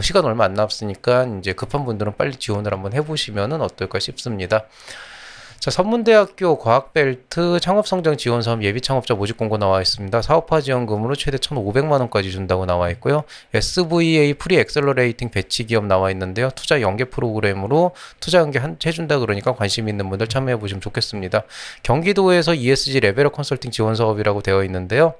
시간 얼마 안 남았으니까 이제 급한 분들은 빨리 지원을 한번 해보시면은 어떨까 싶습니다. 자, 선문대학교 과학벨트 창업성장 지원사업 예비창업자 모집 공고 나와 있습니다. 사업화 지원금으로 최대 1,500만 원까지 준다고 나와 있고요. SVA 프리 엑셀러레이팅 배치 기업 나와 있는데요. 투자 연계 프로그램으로 투자 연계 해준다 그러니까 관심 있는 분들 참여해 보시면 좋겠습니다. 경기도에서 ESG 레벨업 컨설팅 지원 사업이라고 되어 있는데요.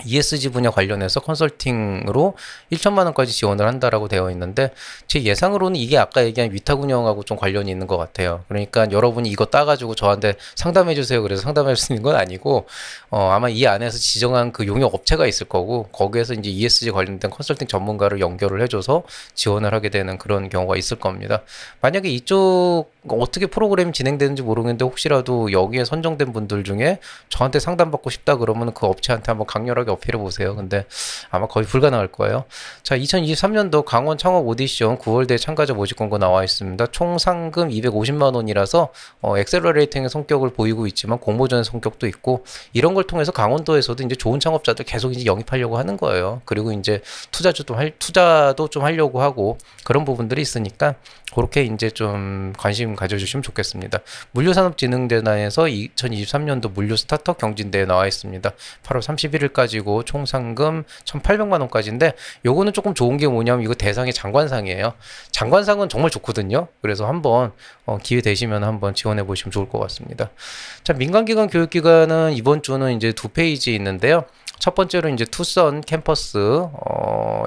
ESG 분야 관련해서 컨설팅으로 1천만 원까지 지원을 한다라고 되어 있는데 제 예상으로는 이게 아까 얘기한 위탁 운영하고 좀 관련이 있는 것 같아요. 그러니까 여러분이 이거 따가지고 저한테 상담해 주세요. 그래서 상담할 수 있는 건 아니고 아마 이 안에서 지정한 그 용역 업체가 있을 거고 거기에서 이제 ESG 관련된 컨설팅 전문가를 연결을 해줘서 지원을 하게 되는 그런 경우가 있을 겁니다. 만약에 이쪽 어떻게 프로그램이 진행되는지 모르겠는데 혹시라도 여기에 선정된 분들 중에 저한테 상담받고 싶다 그러면 그 업체한테 한번 강렬하게 어필해 보세요. 근데 아마 거의 불가능할 거예요. 자, 2023년도 강원 창업 오디션 9월대 참가자 모집 공고 나와 있습니다. 총 상금 250만 원이라서 엑셀러레이팅의 성격을 보이고 있지만 공모전의 성격도 있고, 이런 걸 통해서 강원도에서도 이제 좋은 창업자들 계속 이제 영입하려고 하는 거예요. 그리고 이제 투자도 좀 하려고 하고 그런 부분들이 있으니까 그렇게 이제 좀 관심 가져주시면 좋겠습니다. 물류산업진흥재단에서 2023년도 물류 스타트업 경진대회 나와 있습니다. 8월 31일까지고 총 상금 1,800만 원까지인데, 요거는 조금 좋은 게 뭐냐면 이거 대상이 장관상이에요. 장관상은 정말 좋거든요. 그래서 한번 기회 되시면 한번 지원해 보시면 좋을 것 같습니다. 자, 민간기관 교육기관은 이번 주는 이제 2페이지 있는데요. 첫 번째로 이제 투썸 캠퍼스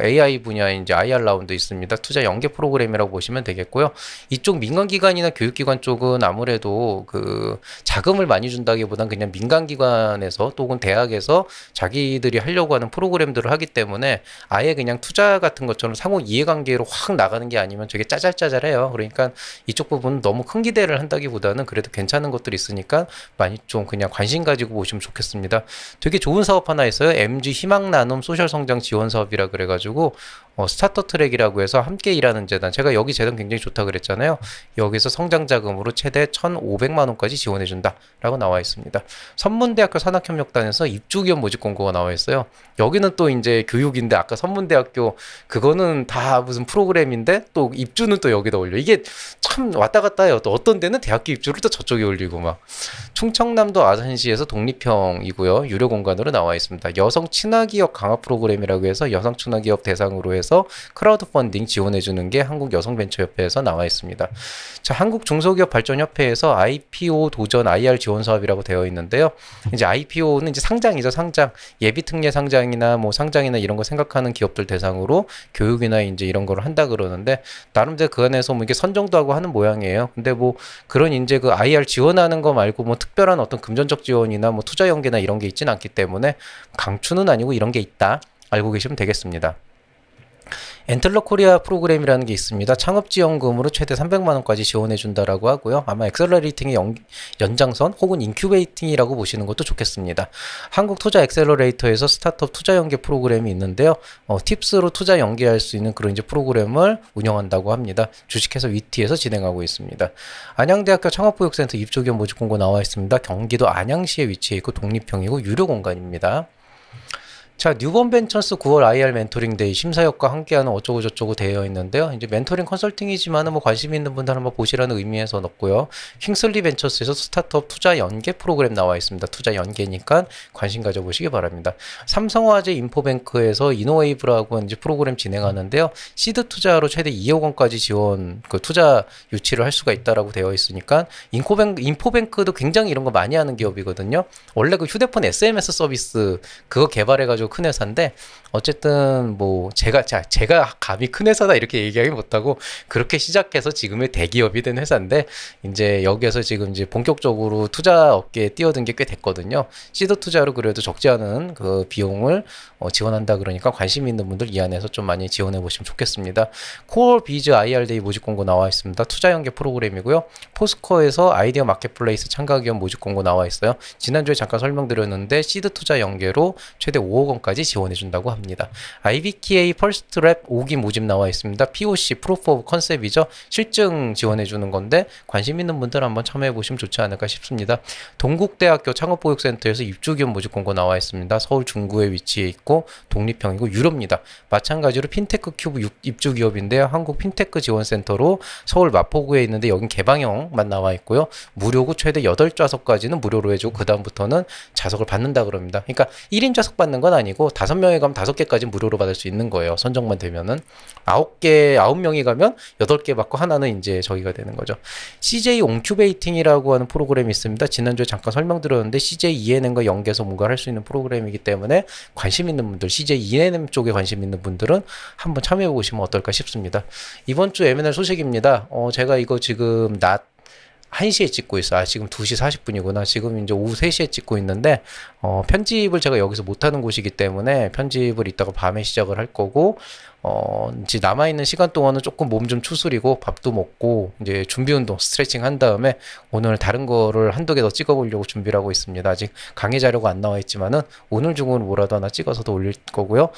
AI 분야에 이제 IR 라운드 있습니다. 투자 연계 프로그램이라고 보시면 되겠고요. 이쪽 민간기관이나 교육기관 쪽은 아무래도 그 자금을 많이 준다기보단 그냥 민간기관에서 또는 대학에서 자기들이 하려고 하는 프로그램들을 하기 때문에 아예 그냥 투자 같은 것처럼 상호 이해관계로 확 나가는 게 아니면 되게 짜잘짜잘해요. 그러니까 이쪽 부분은 너무 큰 기대를 한다기보다는 그래도 괜찮은 것들이 있으니까 많이 좀 그냥 관심 가지고 보시면 좋겠습니다. 되게 좋은 사업 하나 있어요. MG 희망나눔 소셜성장 지원 사업이라 그래가지고 스타터 트랙이라고 해서 함께 일하는 재단, 제가 여기 재단 굉장히 좋다 그랬잖아요. 여기서 성장 자금으로 최대 1,500만 원까지 지원해준다 라고 나와 있습니다. 선문대학교 산학협력단에서 입주기업 모집 공고가 나와 있어요. 여기는 또 이제 교육인데, 아까 선문대학교 그거는 다 무슨 프로그램인데 또 입주는 또 여기다 올려. 이게 참 왔다 갔다 해요. 또 어떤 데는 대학교 입주를 또 저쪽에 올리고 막. 충청남도 아산시에서 독립형이고요. 유료 공간으로 나와 있습니다. 여성 친화기업 강화 프로그램이라고 해서 여성 친화기업 대상으로 해서 크라우드 펀딩 지원해주는 게 한국여성벤처협회에서 나와 있습니다. 자, 한국중소기업발전협회에서 IPO 도전 IR 지원 사업이라고 되어 있는데요. 이제 IPO는 이제 상장이죠, 상장. 예비특례 상장이나 뭐 상장이나 이런 거 생각하는 기업들 대상으로 교육이나 이제 이런 걸 한다 그러는데, 나름대로 그 안에서 뭐 이게 선정도 하고 하는 모양이에요. 근데 뭐 그런 이제 그 IR 지원하는 거 말고 뭐 특별한 어떤 금전적 지원이나 뭐 투자 연계나 이런 게 있진 않기 때문에 강추는 아니고 이런 게 있다 알고 계시면 되겠습니다. 엔틀러 코리아 프로그램이라는 게 있습니다. 창업지원금으로 최대 300만 원까지 지원해준다라고 하고요. 아마 엑셀러레이팅의 연장선 혹은 인큐베이팅이라고 보시는 것도 좋겠습니다. 한국투자 엑셀러레이터에서 스타트업 투자 연계 프로그램이 있는데요. 팁스로 투자 연계할 수 있는 그런 이제 프로그램을 운영한다고 합니다. 주식회사 위티에서 진행하고 있습니다. 안양대학교 창업보육센터 입주기업 모집 공고 나와 있습니다. 경기도 안양시에 위치해 있고 독립형이고 유료 공간입니다. 자, 뉴본벤처스 9월 IR 멘토링 데이 심사역과 함께하는 어쩌고저쩌고 되어 있는데요. 이제 멘토링 컨설팅이지만은 뭐 관심 있는 분들 한번 보시라는 의미에서 넣고요. 킹슬리 벤처스에서 스타트업 투자 연계 프로그램 나와 있습니다. 투자 연계니까 관심 가져보시기 바랍니다. 삼성화재 인포뱅크에서 이노웨이브라고 이제 프로그램 진행하는데요. 시드 투자로 최대 2억 원까지 지원, 그 투자 유치를 할 수가 있다라고 되어 있으니까 인포뱅크도 굉장히 이런 거 많이 하는 기업이거든요. 원래 그 휴대폰 SMS 서비스 그거 개발해가지고 큰 회사인데, 어쨌든 뭐 제가 감히 큰 회사다 이렇게 얘기하기 못하고 그렇게 시작해서 지금의 대기업이 된 회사인데, 이제 여기에서 지금 이제 본격적으로 투자 업계에 뛰어든 게 꽤 됐거든요. 시드 투자로 그래도 적지 않은 그 비용을 지원한다 그러니까 관심 있는 분들 이 안에서 좀 많이 지원해 보시면 좋겠습니다. 코어 비즈 IR데이 모집 공고 나와 있습니다. 투자 연계 프로그램이고요. 포스코에서 아이디어 마켓플레이스 참가 기업 모집 공고 나와 있어요. 지난주에 잠깐 설명드렸는데 시드 투자 연계로 최대 5억 원까지 지원해 준다고 합니다. IBKA 퍼스트랩 5기 모집 나와 있습니다. POC 프로프 오브 컨셉이죠. 실증 지원해 주는 건데 관심 있는 분들 한번 참여해 보시면 좋지 않을까 싶습니다. 동국대학교 창업보육센터에서 입주기업 모집 공고 나와 있습니다. 서울 중구에 위치해 있고 독립형이고 유료입니다. 마찬가지로 핀테크 큐브 입주기업인데요. 한국 핀테크 지원센터로 서울 마포구에 있는데 여긴 개방형만 나와 있고요. 무료고 최대 8좌석까지는 무료로 해주고 그 다음부터는 좌석을 받는다 그럽니다. 그러니까 1인 좌석 받는 건 아니고 5명이 가면 5개까지 무료로 받을 수 있는 거예요. 선정만 되면은 9명이 가면 8개 받고 하나는 이제 저기가 되는 거죠. CJ 온큐베이팅이라고 하는 프로그램이 있습니다. 지난주에 잠깐 설명드렸는데 CJ ENM과 연계해서 뭔가 할 수 있는 프로그램이기 때문에 관심 있는 분들, CJ ENM 쪽에 관심 있는 분들은 한번 참여해 보시면 어떨까 싶습니다. 이번 주 M&A 소식입니다. 제가 이거 지금 낮 1시에 찍고 있어. 지금 2시 40분이구나. 지금 이제 오후 3시에 찍고 있는데, 편집을 제가 여기서 못하는 곳이기 때문에 편집을 이따가 밤에 시작을 할 거고, 이제 남아있는 시간 동안은 조금 몸 좀 추스리고 밥도 먹고 이제 준비 운동, 스트레칭 한 다음에 오늘 다른 거를 한두 개 더 찍어보려고 준비를 하고 있습니다. 아직 강의 자료가 안 나와 있지만은 오늘 중으로 뭐라도 하나 찍어서도 올릴 거고요.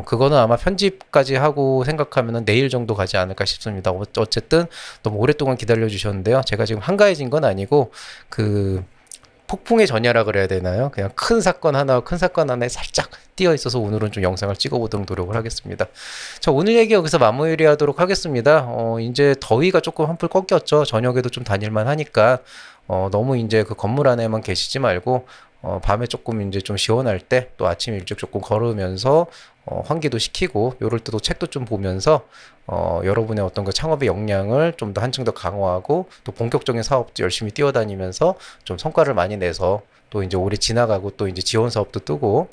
그거는 아마 편집까지 하고 생각하면은 내일 정도 가지 않을까 싶습니다. 어쨌든 너무 오랫동안 기다려 주셨는데요. 제가 지금 한가해진 건 아니고 그 폭풍의 전야라 그래야 되나요? 그냥 큰 사건 하나, 큰 사건 하나에 살짝 띄어 있어서 오늘은 좀 영상을 찍어보도록 노력을 하겠습니다. 자, 오늘 얘기 여기서 마무리하도록 하겠습니다. 이제 더위가 조금 한풀 꺾였죠. 저녁에도 좀 다닐만 하니까, 너무 이제 그 건물 안에만 계시지 말고, 밤에 조금 이제 좀 시원할 때 또 아침 일찍 조금 걸으면서 환기도 시키고 요럴 때도 책도 좀 보면서 여러분의 어떤 그 창업의 역량을 좀 더 한층 더 강화하고 또 본격적인 사업도 열심히 뛰어다니면서 좀 성과를 많이 내서 또 이제 올해 지나가고 또 이제 지원 사업도 뜨고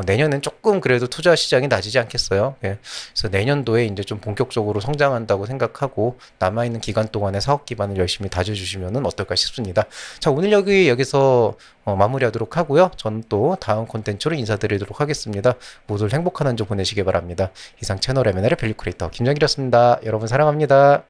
내년엔 조금 그래도 투자 시장이 낮이지 않겠어요. 예. 그래서 내년도에 이제 좀 본격적으로 성장한다고 생각하고 남아있는 기간 동안에 사업 기반을 열심히 다져주시면 어떨까 싶습니다. 자, 오늘 여기서 마무리하도록 하고요. 저는 또 다음 콘텐츠로 인사드리도록 하겠습니다. 모두 행복한 한 주 보내시기 바랍니다. 이상 채널 M&A의 밸류 크리에이터 김정일이었습니다. 여러분 사랑합니다.